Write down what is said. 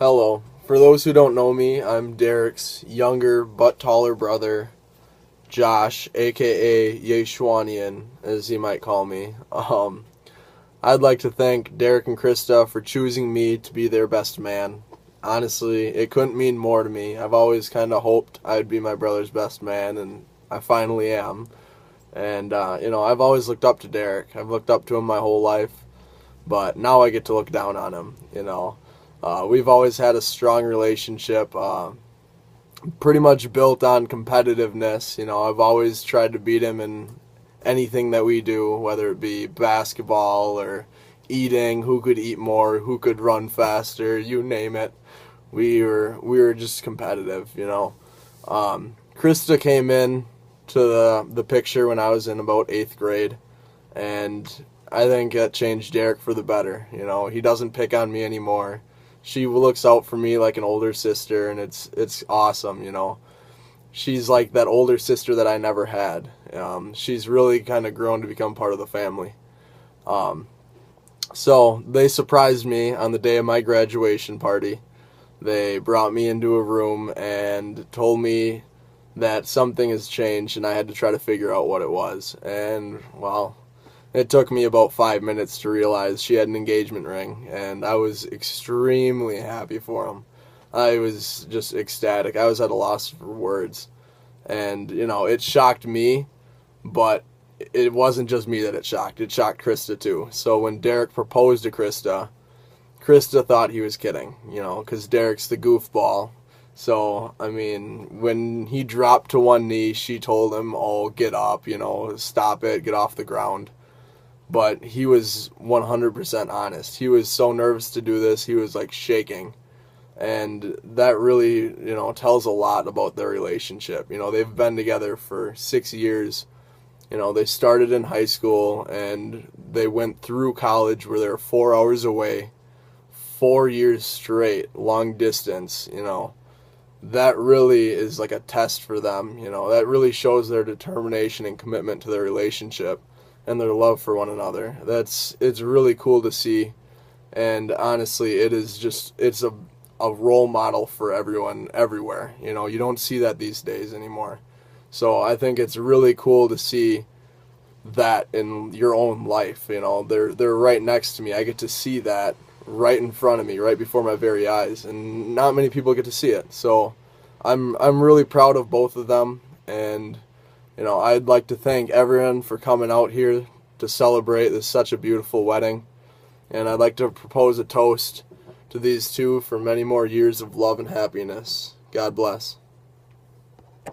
Hello. For those who don't know me, I'm Derek's younger but taller brother, Josh, aka Yeshwanian, as he might call me. I'd like to thank Derek and Chrysta for choosing me to be their best man. Honestly, it couldn't mean more to me. I've always kind of hoped I'd be my brother's best man, and I finally am. And, I've always looked up to Derek. I've looked up to him my whole life, but now I get to look down on him. We've always had a strong relationship, pretty much built on competitiveness. I've always tried to beat him in anything that we do, whether it be basketball or eating, who could eat more, who could run faster, you name it. We were just competitive. Chrysta came in to the picture when I was in about 8th grade, and I think that changed Derek for the better. He doesn't pick on me anymore. She looks out for me like an older sister, and it's awesome. She's like that older sister that I never had. She's really kind of grown to become part of the family. So they surprised me on the day of my graduation party. They brought me into a room and told me that something has changed, and I had to try to figure out what it was. And, well, it took me about 5 minutes to realize she had an engagement ring, and I was extremely happy for him. I was just ecstatic. I was at a loss for words. And, it shocked me, but it wasn't just me that it shocked. It shocked Chrysta, too. So when Derek proposed to Chrysta, Chrysta thought he was kidding, because Derek's the goofball. So, when he dropped to one knee, she told him, oh, get up, stop it, get off the ground. But he was 100% honest. He was so nervous to do this, he was like shaking. And that really, tells a lot about their relationship. They've been together for 6 years. They started in high school and they went through college where they're 4 hours away, 4 years straight, long distance. That really is like a test for them. That really shows their determination and commitment to their relationship and their love for one another. It's really cool to see, and honestly, it's a role model for everyone everywhere. You don't see that these days anymore. So I think it's really cool to see that in your own life. They're right next to me. I get to see that right in front of me, right before my very eyes, and not many people get to see it. So I'm really proud of both of them, and I'd like to thank everyone for coming out here to celebrate this such a beautiful wedding. And I'd like to propose a toast to these two for many more years of love and happiness. God bless.